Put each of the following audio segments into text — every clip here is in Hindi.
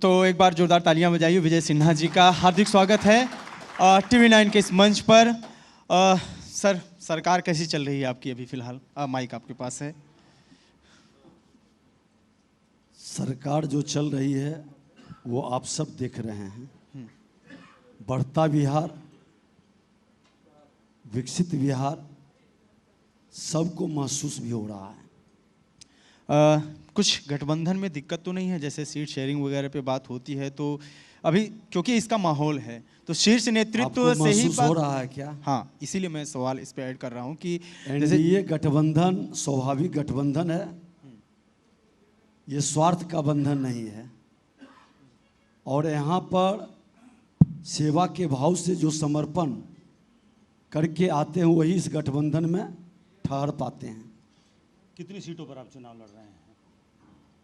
तो एक बार जोरदार तालियां बजाइए। विजय सिन्हा जी का हार्दिक स्वागत है TV9 के इस मंच पर। सर, सरकार कैसी चल रही है आपकी अभी फिलहाल? माइक आपके पास है। सरकार जो चल रही है वो आप सब देख रहे हैं। बढ़ता बिहार, विकसित बिहार सबको महसूस भी हो रहा है। कुछ गठबंधन में दिक्कत तो नहीं है? जैसे सीट शेयरिंग वगैरह पे बात होती है तो अभी क्योंकि इसका माहौल है तो शीर्ष नेतृत्व से ही महसूस हो रहा है क्या? हाँ, इसीलिए मैं सवाल इस पे ऐड कर रहा हूँ कि एनडीए गठबंधन स्वाभाविक गठबंधन है, ये स्वार्थ का बंधन नहीं है। और यहाँ पर सेवा के भाव से जो समर्पण करके आते हैं वही इस गठबंधन में ठहर पाते हैं। कितनी सीटों पर आप चुनाव लड़ रहे हैं?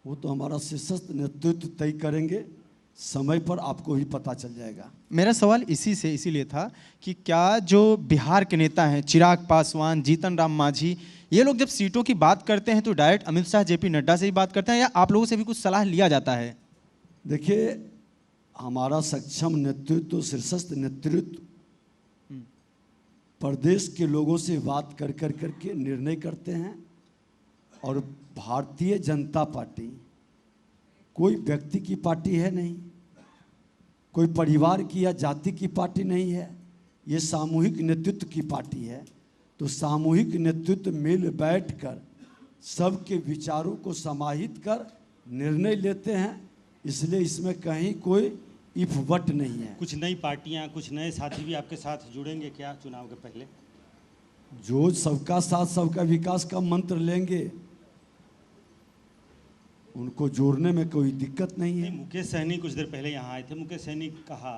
वो तो हमारा शीर्षस्थ नेतृत्व तय करेंगे, समय पर आपको भी पता चल जाएगा। मेरा सवाल इसीलिए था कि क्या जो बिहार के नेता हैं, चिराग पासवान, जीतन राम मांझी, ये लोग जब सीटों की बात करते हैं तो डायरेक्ट अमित शाह, JP नड्डा से ही बात करते हैं या आप लोगों से भी कुछ सलाह लिया जाता है? देखिए, हमारा सक्षम नेतृत्व, शीर्षस्थ नेतृत्व प्रदेश के लोगों से बात कर करके निर्णय करते हैं। और भारतीय जनता पार्टी कोई व्यक्ति की पार्टी है नहीं, कोई परिवार की या जाति की पार्टी नहीं है, ये सामूहिक नेतृत्व की पार्टी है। तो सामूहिक नेतृत्व मिल बैठकर सबके विचारों को समाहित कर निर्णय लेते हैं, इसलिए इसमें कहीं कोई इफ बट नहीं है। कुछ नई पार्टियां, कुछ नए साथी भी आपके साथ जुड़ेंगे क्या चुनाव के पहले? जो सबका साथ सबका विकास का मंत्र लेंगे उनको जोड़ने में कोई दिक्कत नहीं है। मुकेश सहनी कुछ देर पहले यहाँ आए थे। मुकेश सहनी कहा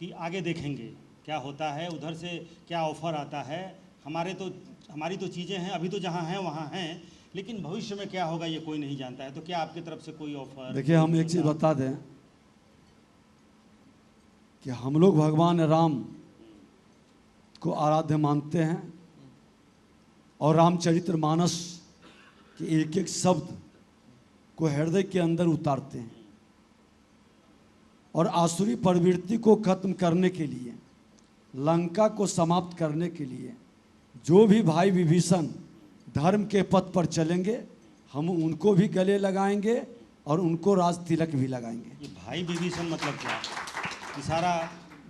कि आगे देखेंगे क्या होता है, उधर से क्या ऑफर आता है। हमारी तो चीज़ें हैं, अभी तो जहाँ हैं वहाँ हैं, लेकिन भविष्य में क्या होगा ये कोई नहीं जानता है। तो क्या आपकी तरफ से कोई ऑफर? देखिए, हम एक चीज़ बता दें कि हम लोग भगवान राम को आराध्य मानते हैं और रामचरितमानस के एक एक शब्द को हृदय के अंदर उतारते हैं। और आसुरी प्रवृत्ति को खत्म करने के लिए, लंका को समाप्त करने के लिए जो भी भाई विभीषण धर्म के पथ पर चलेंगे, हम उनको भी गले लगाएंगे और उनको राज तिलक भी लगाएंगे। ये भाई विभीषण मतलब क्या? इशारा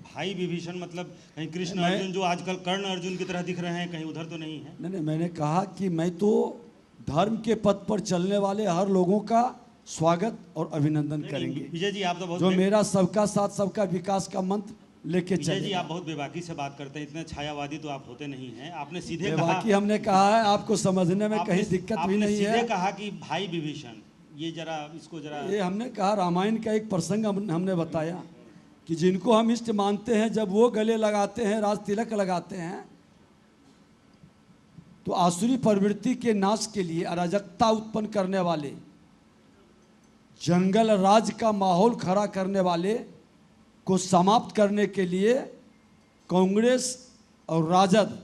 भाई विभीषण मतलब कहीं कृष्ण अर्जुन जो आजकल कर्ण अर्जुन की तरह दिख रहे हैं, कहीं उधर तो नहीं है? नहीं, मैंने कहा कि मैं तो धर्म के पथ पर चलने वाले हर लोगों का स्वागत और अभिनंदन करेंगे। विजय जी, आप तो बहुत जो मेरा सबका साथ सबका विकास का मंत्र लेके चले। विजय जी, आप बहुत बेबाकी से बात करते हैं, इतने छायावादी तो आप होते नहीं हैं। आपने सीधे कहा, हमने कहा है, आपको समझने में कहीं दिक्कत भी नहीं है। सीधे कहा कि भाई विभीषण, ये जरा इसको जरा, ये हमने कहा, रामायण का एक प्रसंग हमने बताया कि जिनको हम इष्ट मानते हैं जब वो गले लगाते हैं, राज तिलक लगाते हैं, तो आसुरी प्रवृत्ति के नाश के लिए, अराजकता उत्पन्न करने वाले, जंगल राज का माहौल खड़ा करने वाले को समाप्त करने के लिए कांग्रेस और राजद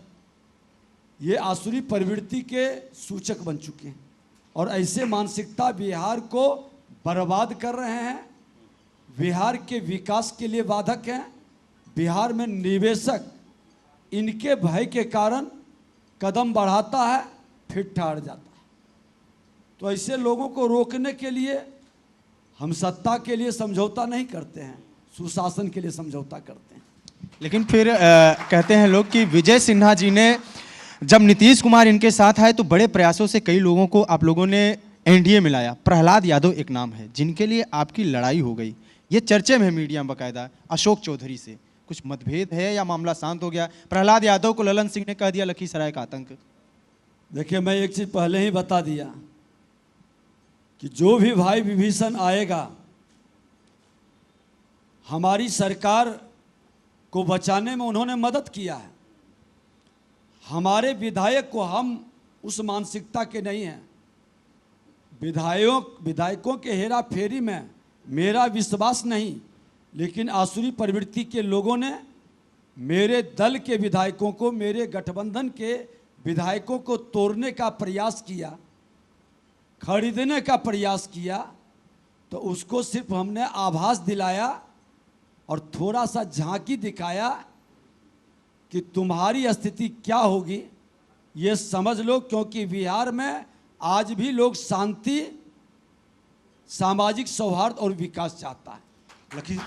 ये आसुरी प्रवृत्ति के सूचक बन चुके हैं। और ऐसे मानसिकता बिहार को बर्बाद कर रहे हैं, बिहार के विकास के लिए बाधक हैं। बिहार में निवेशक इनके भय के कारण कदम बढ़ाता है, फिर ठहर जाता है। तो ऐसे लोगों को रोकने के लिए हम सत्ता के लिए समझौता नहीं करते हैं, सुशासन के लिए समझौता करते हैं। लेकिन फिर कहते हैं लोग कि विजय सिन्हा जी ने जब नीतीश कुमार इनके साथ आए तो बड़े प्रयासों से कई लोगों को आप लोगों ने एनडीए में लाया। प्रहलाद यादव एक नाम है जिनके लिए आपकी लड़ाई हो गई, ये चर्चे में मीडिया में बाकायदा। अशोक चौधरी से कुछ मतभेद है या मामला शांत हो गया? प्रहलाद यादव को ललन सिंह ने कह दिया लखीसराय का आतंक। देखिए, मैं एक चीज पहले ही बता दिया कि जो भी भाई विभीषण आएगा, हमारी सरकार को बचाने में उन्होंने मदद किया है। हमारे विधायक को, हम उस मानसिकता के नहीं हैं। विधायकों के हेरा फेरी में मेरा विश्वास नहीं, लेकिन आसुरी प्रवृत्ति के लोगों ने मेरे दल के विधायकों को, मेरे गठबंधन के विधायकों को तोड़ने का प्रयास किया, खरीदने का प्रयास किया तो उसको सिर्फ हमने आभास दिलाया और थोड़ा सा झांकी दिखाया कि तुम्हारी स्थिति क्या होगी ये समझ लो, क्योंकि बिहार में आज भी लोग शांति, सामाजिक सौहार्द और विकास चाहता है। लखी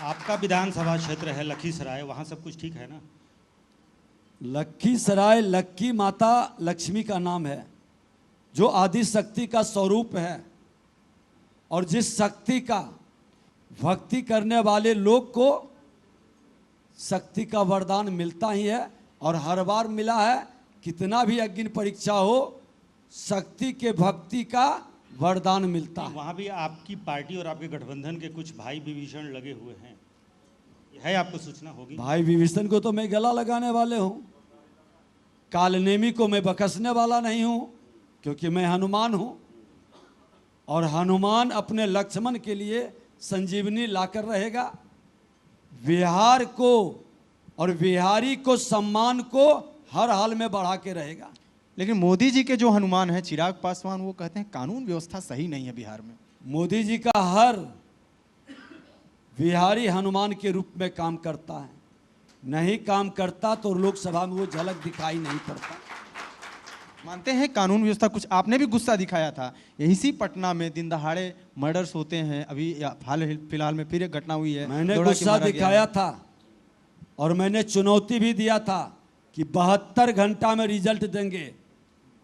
आपका विधानसभा क्षेत्र है लखीसराय, वहाँ सब कुछ ठीक है ना? लखीसराय लक्की माता लक्ष्मी का नाम है, जो आदि शक्ति का स्वरूप है, और जिस शक्ति का भक्ति करने वाले लोग को शक्ति का वरदान मिलता ही है, और हर बार मिला है। कितना भी अग्नि परीक्षा हो, शक्ति के भक्ति का वरदान मिलता है। वहाँ भी आपकी पार्टी और आपके गठबंधन के कुछ भाई विभीषण लगे हुए हैं, है आपको सूचना होगी? भाई विभीषण को तो मैं गला लगाने वाले हूँ, कालनेमी को मैं बकसने वाला नहीं हूँ, क्योंकि मैं हनुमान हूँ, और हनुमान अपने लक्ष्मण के लिए संजीवनी लाकर रहेगा। बिहार को और बिहारी को सम्मान को हर हाल में बढ़ा के रहेगा। लेकिन मोदी जी के जो हनुमान हैं चिराग पासवान, वो कहते हैं कानून व्यवस्था सही नहीं है बिहार में। मोदी जी का हर बिहारी हनुमान के रूप में काम करता है, नहीं काम करता तो लोकसभा में वो झलक दिखाई नहीं पड़ता। मानते हैं कानून व्यवस्था, कुछ आपने भी गुस्सा दिखाया था, यही सी पटना में दिन दहाड़े मर्डर्स होते हैं, अभी हाल फिलहाल में फिर एक घटना हुई है। मैंने दौड़ा के गुस्सा मारा गया दिखाया है। था, और मैंने चुनौती भी दिया था कि 72 घंटा में रिजल्ट देंगे,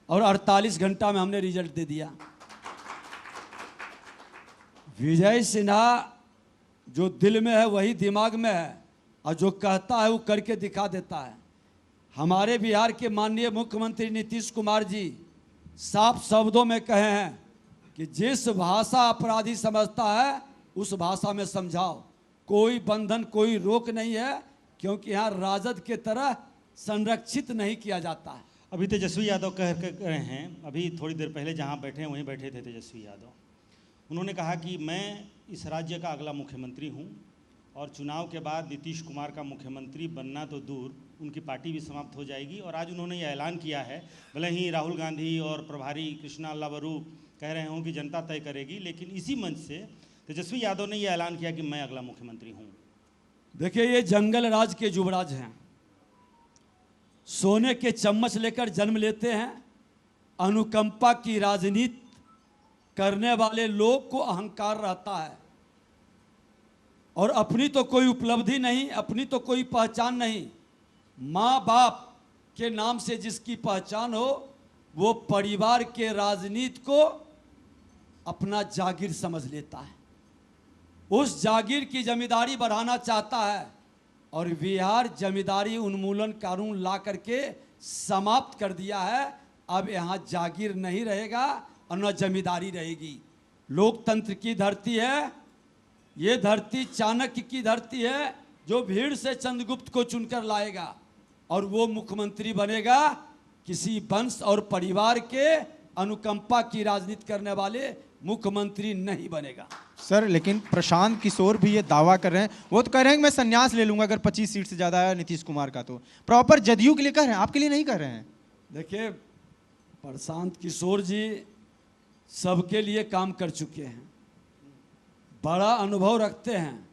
और 48 घंटा में हमने रिजल्ट दे दिया। विजय सिन्हा जो दिल में है वही दिमाग में है, और जो कहता है वो करके दिखा देता है। हमारे बिहार के माननीय मुख्यमंत्री नीतीश कुमार जी साफ शब्दों में कहे हैं कि जिस भाषा अपराधी समझता है उस भाषा में समझाओ, कोई बंधन कोई रोक नहीं है, क्योंकि यहाँ राजद के तरह संरक्षित नहीं किया जाता है। अभी तेजस्वी यादव कह रहे हैं, अभी थोड़ी देर पहले जहाँ बैठे हैं वहीं बैठे थे तेजस्वी यादव, उन्होंने कहा कि मैं इस राज्य का अगला मुख्यमंत्री हूँ, और चुनाव के बाद नीतीश कुमार का मुख्यमंत्री बनना तो दूर, उनकी पार्टी भी समाप्त हो जाएगी। और आज उन्होंने ये ऐलान किया है, भले ही राहुल गांधी और प्रभारी कृष्णा अल्लावरू कह रहे हों कि जनता तय करेगी, लेकिन इसी मंच से तेजस्वी यादव ने यह ऐलान किया कि मैं अगला मुख्यमंत्री हूँ। देखिए, ये जंगल राज के युवराज हैं, सोने के चम्मच लेकर जन्म लेते हैं। अनुकंपा की राजनीति करने वाले लोग को अहंकार रहता है, और अपनी तो कोई उपलब्धि नहीं, अपनी तो कोई पहचान नहीं। माँ बाप के नाम से जिसकी पहचान हो, वो परिवार के राजनीति को अपना जागीर समझ लेता है, उस जागीर की जमींदारी बढ़ाना चाहता है। और बिहार जमींदारी उन्मूलन कानून ला करके समाप्त कर दिया है। अब यहाँ जागीर नहीं रहेगा और न जमींदारी रहेगी। लोकतंत्र की धरती है ये, धरती चाणक्य की धरती है, जो भीड़ से चंद्रगुप्त को चुनकर लाएगा, और वो मुख्यमंत्री बनेगा किसी वंश और परिवार के अनुकंपा की राजनीति करने वाले मुख्यमंत्री नहीं बनेगा। सर, लेकिन प्रशांत किशोर भी ये दावा कर रहे हैं, वो तो कह रहे हैं कि मैं संन्यास ले लूंगा अगर 25 सीट से ज्यादा आया नीतीश कुमार का। तो प्रॉपर जदयू के लिए कह रहे हैं, आपके लिए नहीं कह रहे हैं। देखिए, प्रशांत किशोर जी सबके लिए काम कर चुके हैं, बड़ा अनुभव रखते हैं,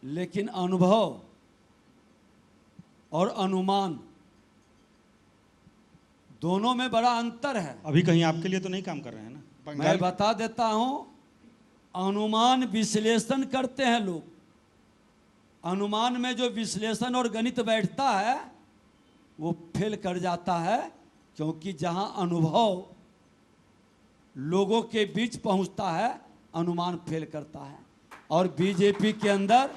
लेकिन अनुभव और अनुमान दोनों में बड़ा अंतर है। अभी कहीं आपके लिए तो नहीं काम कर रहे हैं ना? मैं बता देता हूं, अनुमान विश्लेषण करते हैं लोग, अनुमान में जो विश्लेषण और गणित बैठता है वो फेल कर जाता है, क्योंकि जहां अनुभव लोगों के बीच पहुंचता है अनुमान फेल करता है। और बीजेपी के अंदर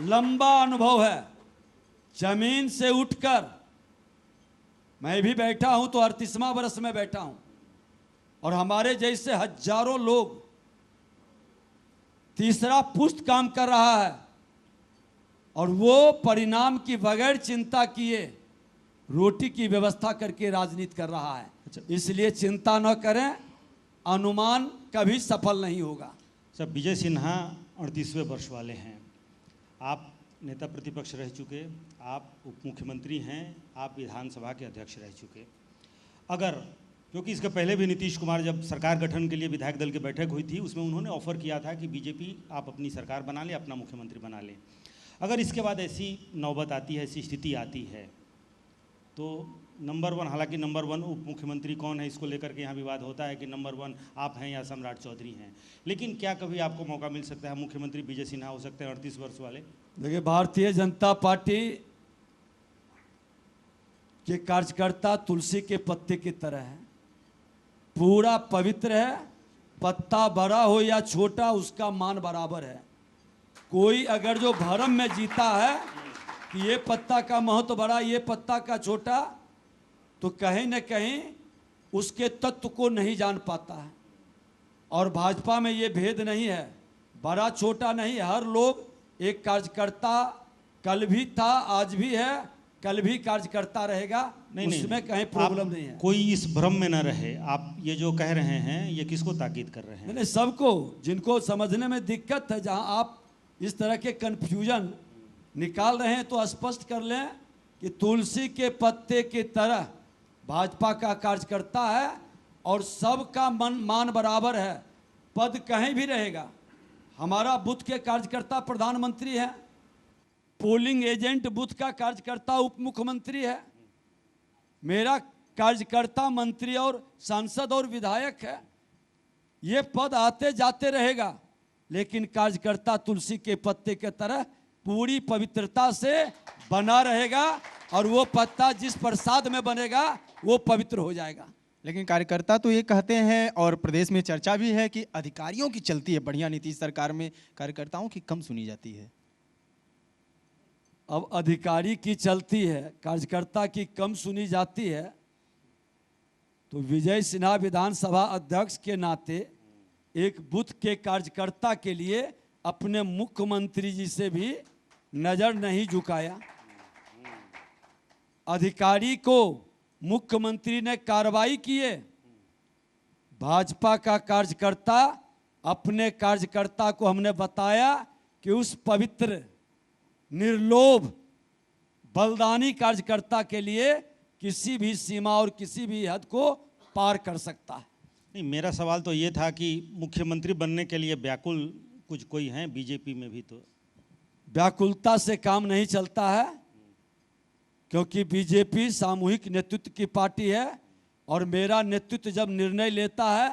लंबा अनुभव है, जमीन से उठकर, मैं भी बैठा हूं तो 38वां वर्ष में बैठा हूं, और हमारे जैसे हजारों लोग, तीसरा पुष्ट काम कर रहा है, और वो परिणाम की बगैर चिंता किए रोटी की व्यवस्था करके राजनीति कर रहा है। इसलिए चिंता न करें, अनुमान कभी सफल नहीं होगा। सब विजय सिन्हा 38वें वर्ष वाले हैं, आप नेता प्रतिपक्ष रह चुके, आप उप मुख्यमंत्री हैं, आप विधानसभा के अध्यक्ष रह चुके। अगर क्योंकि इसके पहले भी नीतीश कुमार जब सरकार गठन के लिए विधायक दल की बैठक हुई थी, उसमें उन्होंने ऑफर किया था कि बीजेपी आप अपनी सरकार बना ले, अपना मुख्यमंत्री बना ले। अगर इसके बाद ऐसी नौबत आती है, ऐसी स्थिति आती है, तो नंबर वन, हालांकि नंबर वन उप मुख्यमंत्री कौन है इसको लेकर के यहाँ विवाद होता है कि नंबर वन आप हैं या सम्राट चौधरी हैं, लेकिन क्या कभी आपको मौका मिल सकता है, मुख्यमंत्री विजय सिन्हा हो सकते हैं 38 वर्ष वाले? देखिए, भारतीय जनता पार्टी के कार्यकर्ता तुलसी के पत्ते की तरह है, पूरा पवित्र है। पत्ता बड़ा हो या छोटा, उसका मान बराबर है। कोई अगर जो भरम में जीता है कि ये पत्ता का महत्व बड़ा, ये पत्ता का छोटा, तो कहीं न कहीं उसके तत्व को नहीं जान पाता है। और भाजपा में ये भेद नहीं है, बड़ा छोटा नहीं, हर लोग एक कार्यकर्ता, कल भी था, आज भी है, कल भी कार्यकर्ता रहेगा, उसमें कहीं प्रॉब्लम नहीं है। कोई इस भ्रम में न रहे। आप ये जो कह रहे हैं ये किसको ताकीद कर रहे हैं? नहीं, सबको, जिनको समझने में दिक्कत है, जहां आप इस तरह के कन्फ्यूजन निकाल रहे हैं, तो स्पष्ट कर लें कि तुलसी के पत्ते की तरह भाजपा का कार्यकर्ता है और सबका मान बराबर है। पद कहीं भी रहेगा। हमारा बूथ के कार्यकर्ता प्रधानमंत्री है, पोलिंग एजेंट बूथ का कार्यकर्ता उप मुख्यमंत्री है, मेरा कार्यकर्ता मंत्री और सांसद और विधायक है। ये पद आते जाते रहेगा, लेकिन कार्यकर्ता तुलसी के पत्ते के तरह पूरी पवित्रता से बना रहेगा और वो पत्ता जिस प्रसाद में बनेगा वो पवित्र हो जाएगा। लेकिन कार्यकर्ता तो ये कहते हैं और प्रदेश में चर्चा भी है कि अधिकारियों की चलती है बढ़िया नीतीश सरकार में, कार्यकर्ताओं की कम सुनी जाती है। अब अधिकारी की चलती है, कार्यकर्ता की कम सुनी जाती है, तो विजय सिन्हा विधानसभा अध्यक्ष के नाते एक बूथ के कार्यकर्ता के लिए अपने मुख्यमंत्री जी से भी नजर नहीं झुकाया। अधिकारी को मुख्यमंत्री ने कार्रवाई किए, भाजपा का कार्यकर्ता अपने कार्यकर्ता को हमने बताया कि उस पवित्र, निर्लोभ, बलिदानी कार्यकर्ता के लिए किसी भी सीमा और किसी भी हद को पार कर सकता है। नहीं, मेरा सवाल तो ये था कि मुख्यमंत्री बनने के लिए व्याकुल कुछ कोई हैं बीजेपी में भी? तो व्याकुलता से काम नहीं चलता है, क्योंकि बीजेपी सामूहिक नेतृत्व की पार्टी है और मेरा नेतृत्व जब निर्णय लेता है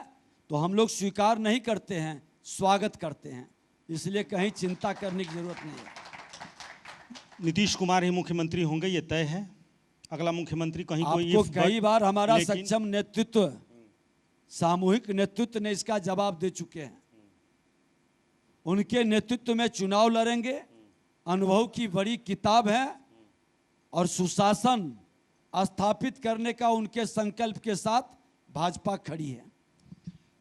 तो हम लोग स्वीकार नहीं करते हैं, स्वागत करते हैं। इसलिए कहीं चिंता करने की जरूरत नहीं है। नीतीश कुमार ही मुख्यमंत्री होंगे, ये तय है? अगला मुख्यमंत्री कहीं कोई? आपको कई बार हमारा लेकिन सक्षम नेतृत्व, सामूहिक नेतृत्व ने इसका जवाब दे चुके हैं। उनके नेतृत्व में चुनाव लड़ेंगे, अनुभव की बड़ी किताब है और सुशासन स्थापित करने का उनके संकल्प के साथ भाजपा खड़ी है।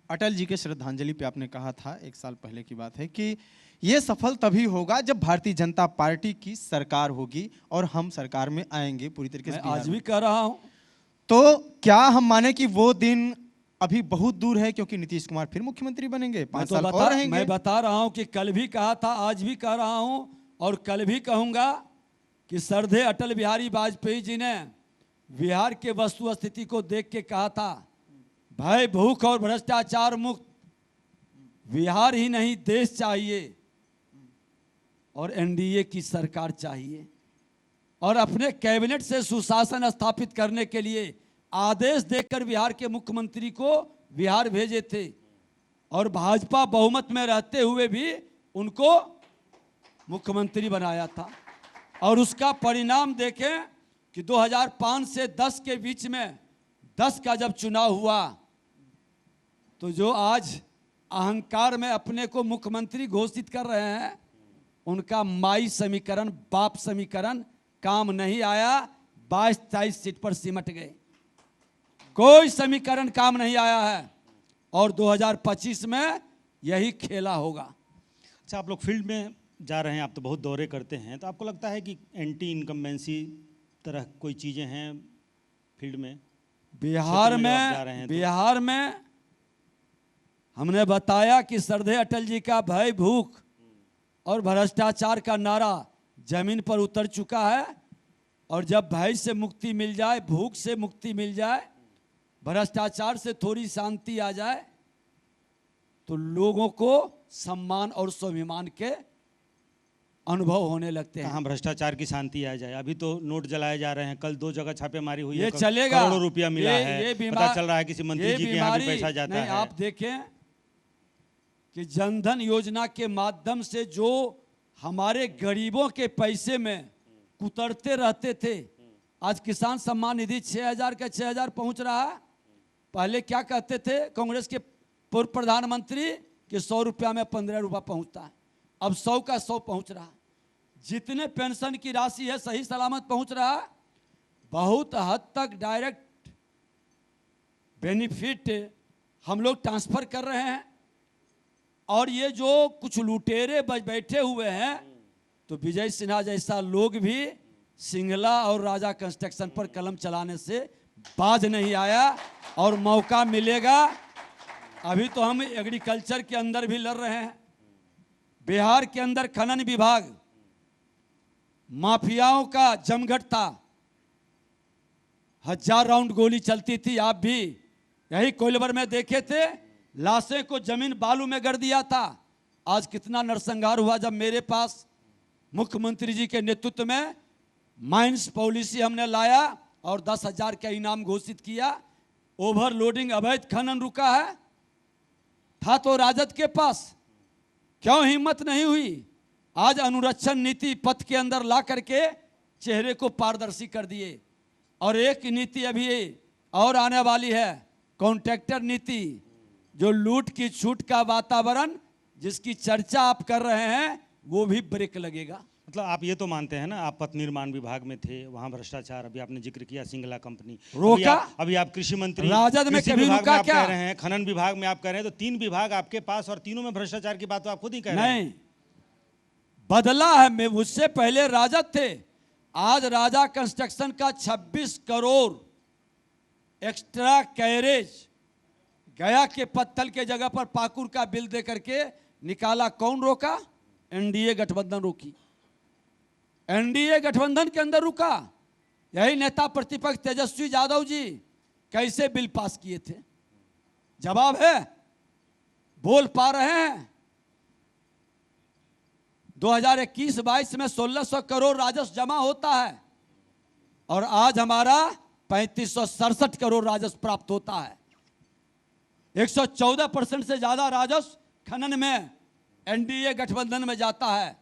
अटल जी के श्रद्धांजलि पे आपने कहा था, 1 साल पहले की बात है, कि ये सफल तभी होगा जब भारतीय जनता पार्टी की सरकार होगी और हम सरकार में आएंगे पूरी तरीके से। मैं आज भी कह रहा हूं। तो क्या हम माने कि वो दिन अभी बहुत दूर है, क्योंकि नीतीश कुमार फिर मुख्यमंत्री बनेंगे, 5 साल और रहेंगे? मैं बता रहा हूं कि कल भी कहा था, आज भी कह रहा हूं और कल भी कहूंगा कि श्रद्धेय अटल बिहारी वाजपेयी जी ने बिहार के वस्तु स्थिति को देख के कहा था, भय, भूख और भ्रष्टाचार मुक्त बिहार ही नहीं देश चाहिए और एनडीए की सरकार चाहिए। और अपने कैबिनेट से सुशासन स्थापित करने के लिए आदेश देकर बिहार के मुख्यमंत्री को बिहार भेजे थे और भाजपा बहुमत में रहते हुए भी उनको मुख्यमंत्री बनाया था। और उसका परिणाम देखें कि 2005 से 10 के बीच में 10 का जब चुनाव हुआ तो जो आज अहंकार में अपने को मुख्यमंत्री घोषित कर रहे हैं, उनका माई समीकरण, बाप समीकरण काम नहीं आया। 22-23 सीट पर सिमट गए, कोई समीकरण काम नहीं आया है और 2025 में यही खेला होगा। अच्छा, आप लोग फील्ड में जा रहे हैं, आप तो बहुत दौरे करते हैं, तो आपको लगता है कि एंटी इनकम्बेंसी तरह कोई चीज़ें हैं फील्ड में? बिहार में हमने बताया कि श्रद्धेय अटल जी का भय, भूख और भ्रष्टाचार का नारा जमीन पर उतर चुका है और जब भय से मुक्ति मिल जाए, भूख से मुक्ति मिल जाए, भ्रष्टाचार से थोड़ी शांति आ जाए तो लोगों को सम्मान और स्वाभिमान के अनुभव होने लगते हैं। कहाँ भ्रष्टाचार की शांति आ जाए। अभी तो नोट जलाए जा रहे हैं, कल 2 जगह छापेमारी हुई ये है, चलेगा, करोड़ों रुपया मिला है, पता चल रहा है किसी मंत्री जी के यहाँ भी पैसा जाता नहीं, है। आप देखें कि जनधन योजना के माध्यम से जो हमारे गरीबों के पैसे में कुतरते रहते थे, आज किसान सम्मान निधि 6,000 का 6,000 पहुंच रहा है। पहले क्या कहते थे कांग्रेस के पूर्व प्रधानमंत्री कि 100 रुपया में 15 रुपया पहुंचता है, अब 100 का 100 पहुंच रहा है। जितने पेंशन की राशि है सही सलामत पहुंच रहा है। बहुत हद तक डायरेक्ट बेनिफिट हम लोग ट्रांसफर कर रहे हैं। और ये जो कुछ लुटेरे बैठे हुए हैं, तो विजय सिन्हा जैसा लोग भी सिंगला और राजा कंस्ट्रक्शन पर कलम चलाने से बाज नहीं आया और मौका मिलेगा। अभी तो हम एग्रीकल्चर के अंदर भी लड़ रहे हैं। बिहार के अंदर खनन विभाग माफियाओं का जमघट था, 1000 राउंड गोली चलती थी। आप भी यही कोइलवर में देखे थे, लाशें को जमीन बालू में गड़ दिया था। आज कितना नरसंहार हुआ जब मेरे पास मुख्यमंत्री जी के नेतृत्व में माइंस पॉलिसी हमने लाया और 10,000 का इनाम घोषित किया। ओवरलोडिंग अवैध खनन रुका है, था तो राजद के पास, क्यों हिम्मत नहीं हुई? आज अनुरक्षण नीति पथ के अंदर ला करके चेहरे को पारदर्शी कर दिए। और एक नीति अभी और आने वाली है, कॉन्ट्रैक्टर नीति, जो लूट की छूट का वातावरण जिसकी चर्चा आप कर रहे हैं वो भी ब्रेक लगेगा। मतलब आप ये तो मानते हैं ना, आप पथ निर्माण विभाग में थे, वहाँ भ्रष्टाचार, अभी आपने जिक्र किया सिंगला कंपनी रोका। अभी आप कृषि मंत्री, राजद में कृषि कभी विभाग रुका में आप क्या? कह रहे हैं, खनन विभाग में आप कह रहे हैं, तो 3 विभाग आपके पास और तीनों में भ्रष्टाचार की बात तो आप खुद ही कह रहे हैं। नहीं, बदला है। मैं मुझसे पहले राजद थे। आज राजा कंस्ट्रक्शन का 26 करोड़ एक्स्ट्रा कैरेज गया के पत्थल के जगह पर पाकुड़ का बिल दे करके निकाला। कौन रोका? एनडीए गठबंधन रोकी। एनडीए गठबंधन के अंदर रुका। यही नेता प्रतिपक्ष तेजस्वी यादव जी कैसे बिल पास किए थे? जवाब है, बोल पा रहे हैं। 2021-22 में 1600 करोड़ राजस्व जमा होता है और आज हमारा 3567 करोड़ राजस्व प्राप्त होता है। 114% से ज्यादा राजस्व खनन में एनडीए गठबंधन में जाता है।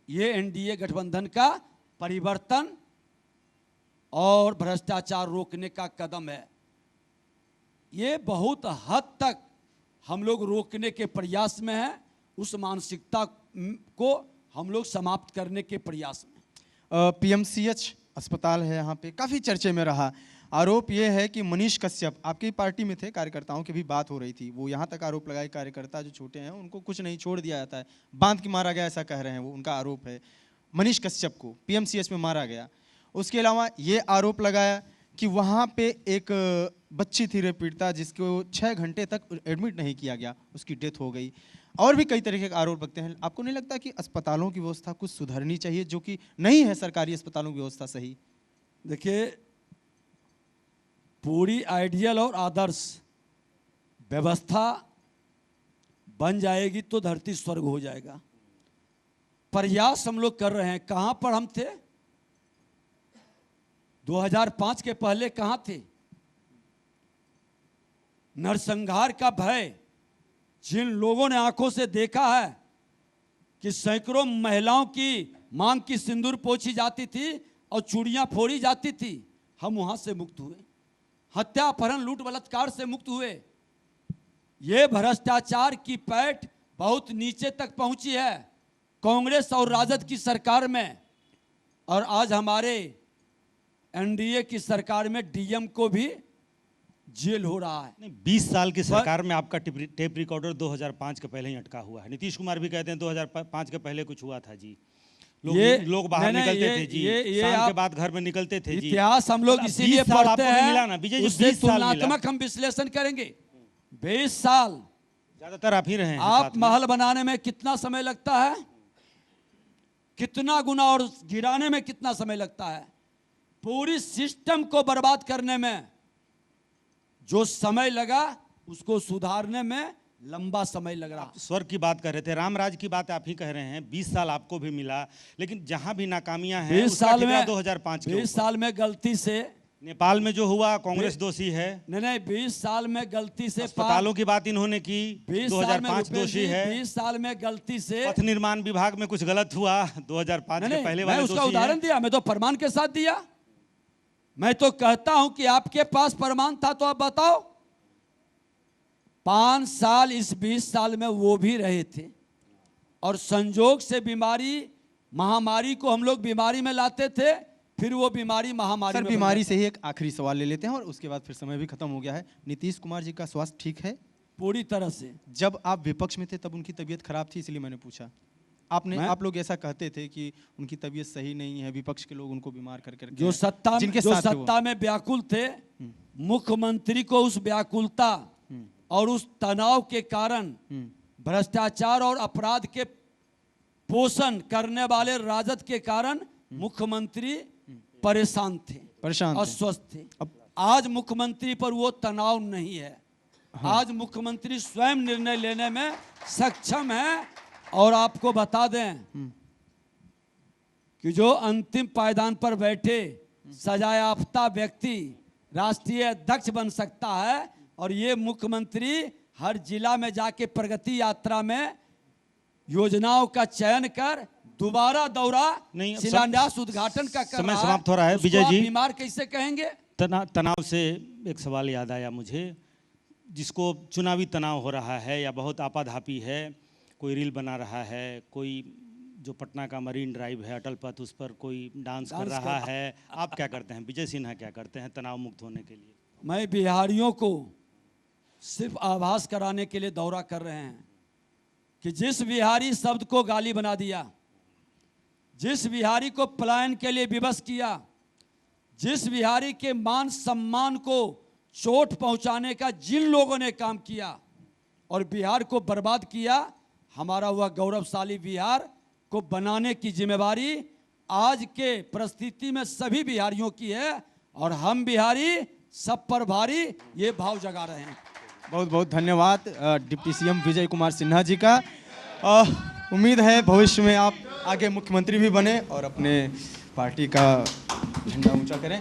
ये एनडीए गठबंधन का परिवर्तन और भ्रष्टाचार रोकने का कदम है। ये बहुत हद तक हम लोग रोकने के प्रयास में हैं। उस मानसिकता को हम लोग समाप्त करने के प्रयास में। पीएमसीएच अस्पताल है, यहाँ पे काफ़ी चर्चे में रहा। आरोप ये है कि मनीष कश्यप आपकी पार्टी में थे, कार्यकर्ताओं की भी बात हो रही थी, वो यहाँ तक आरोप लगाए कार्यकर्ता जो छोटे हैं उनको कुछ नहीं छोड़ दिया जाता है, बांध के मारा गया ऐसा कह रहे हैं, वो उनका आरोप है। मनीष कश्यप को पीएमसीएच में मारा गया। उसके अलावा ये आरोप लगाया कि वहाँ पे एक बच्ची थी रेप पीड़िता जिसको 6 घंटे तक एडमिट नहीं किया गया, उसकी डेथ हो गई। और भी कई तरीके के आरोप लगते हैं। आपको नहीं लगता कि अस्पतालों की व्यवस्था कुछ सुधरनी चाहिए, जो कि नहीं है सरकारी अस्पतालों की व्यवस्था सही? देखिए, पूरी आइडियल और आदर्श व्यवस्था बन जाएगी तो धरती स्वर्ग हो जाएगा। प्रयास हम लोग कर रहे हैं। कहां पर हम थे 2005 के पहले? कहां थे? नरसंहार का भय जिन लोगों ने आंखों से देखा है कि सैकड़ों महिलाओं की मांग की सिंदूर पोंछी जाती थी और चूड़ियां फोड़ी जाती थी, हम वहां से मुक्त हुए। हत्या, अपहरण, लूट, बलात्कार से मुक्त हुए। ये भ्रष्टाचार की पैठ बहुत नीचे तक पहुंची है कांग्रेस और राजद की सरकार में। और आज हमारे एनडीए की सरकार में डीएम को भी जेल हो रहा है। नहीं, 20 साल की सरकार में आपका टेप रिकॉर्डर 2005 के पहले ही अटका हुआ है। नीतीश कुमार भी कहते हैं 2005 के पहले कुछ हुआ था जी। लोग बाहर निकलते थे जी, शाम के बाद घर में निकलते थे जी। इतिहास हम लोग इसीलिए पढ़ते हैं, उससे तुलनात्मक हम विश्लेषण करेंगे। 20 साल ज्यादातर आप ही रहे हैं। आप महल बनाने में कितना समय लगता है, कितना गुना, और गिराने में कितना समय लगता है। पूरी सिस्टम को बर्बाद करने में जो समय लगा उसको सुधारने में लंबा समय लग रहा। स्वर्ग की बात कर रहे थे, राम राज की बात आप ही कह रहे हैं। 20 साल आपको भी मिला, लेकिन जहां भी नाकामियां हैं 20 उसका साल ठिकरा में 2005 के 20 ऊपर। साल में गलती से, नेपाल में जो हुआ कांग्रेस दोषी है। नहीं 20 साल में गलती से अस्पतालों की बात इन्होंने की, 2005 दोषी है। 20 साल में गलती से पथ निर्माण विभाग में कुछ गलत हुआ 2005 के पहले मैं वाले उसका दोषी उदाहरण हैं। दिया, मैं तो प्रमाण के साथ दिया। मैं तो कहता हूं कि आपके पास प्रमाण था तो आप बताओ। 5 साल इस 20 साल में वो भी रहे थे, और संजोग से बीमारी महामारी को हम लोग बीमारी में लाते थे, फिर वो बीमारी महामारी सर में बीमारी से ही एक आखिरी सवाल ले लेते हैं और उसके बाद फिर समय भी खत्म हो गया है। नीतीश कुमार जी का स्वास्थ्य ठीक है? पूरी तरह से। जब आप विपक्ष में थे तब उनकी तबीयत खराब थी, इसलिए मैंने पूछा। आप लोग ऐसा कहते थे कि उनकी तबीयत सही नहीं है, विपक्ष के लोग उनको बीमार कर करके जो सत्ता जिनके जो साथ थे वो। सत्ता में व्याकुल थे, मुख्यमंत्री को उस व्याकुलता और उस तनाव के कारण भ्रष्टाचार और अपराध के पोषण करने वाले राजद के कारण मुख्यमंत्री परेशान थे, परेशान थे। अस्वस्थ थे। आज मुख्यमंत्री पर वो तनाव नहीं है। आज मुख्यमंत्री स्वयं निर्णय लेने में सक्षम है। और आपको बता दें कि जो अंतिम पायदान पर बैठे सजायाफ्ता व्यक्ति राष्ट्रीय अध्यक्ष बन सकता है, और ये मुख्यमंत्री हर जिला में जाके प्रगति यात्रा में योजनाओं का चयन कर दोबारा दौरा नहीं, शिलान्यास उद्घाटन का कर समय रहा समाप्त हो रहा है। उसको विजय आप जी, बीमार कैसे कहेंगे? तनाव से एक सवाल याद आया मुझे, जिसको चुनावी तनाव हो रहा है या बहुत आपाधापी है, कोई रील बना रहा है, कोई जो पटना का मरीन ड्राइव है अटल पथ, उस पर कोई डांस कर रहा है, आप क्या करते हैं? विजय सिन्हा क्या करते हैं तनाव मुक्त होने के लिए? मैं बिहारियों को सिर्फ आभास कराने के लिए दौरा कर रहे हैं कि जिस बिहारी शब्द को गाली बना दिया, जिस बिहारी को पलायन के लिए विवश किया, जिस बिहारी के मान सम्मान को चोट पहुंचाने का जिन लोगों ने काम किया और बिहार को बर्बाद किया, हमारा वह गौरवशाली बिहार को बनाने की जिम्मेवारी आज के परिस्थिति में सभी बिहारियों की है, और हम बिहारी सब पर भारी ये भाव जगा रहे हैं। बहुत बहुत धन्यवाद डिप्टी सीएम विजय कुमार सिन्हा जी का। उम्मीद है भविष्य में आप आगे मुख्यमंत्री भी बने और अपने पार्टी का झंडा ऊंचा करें।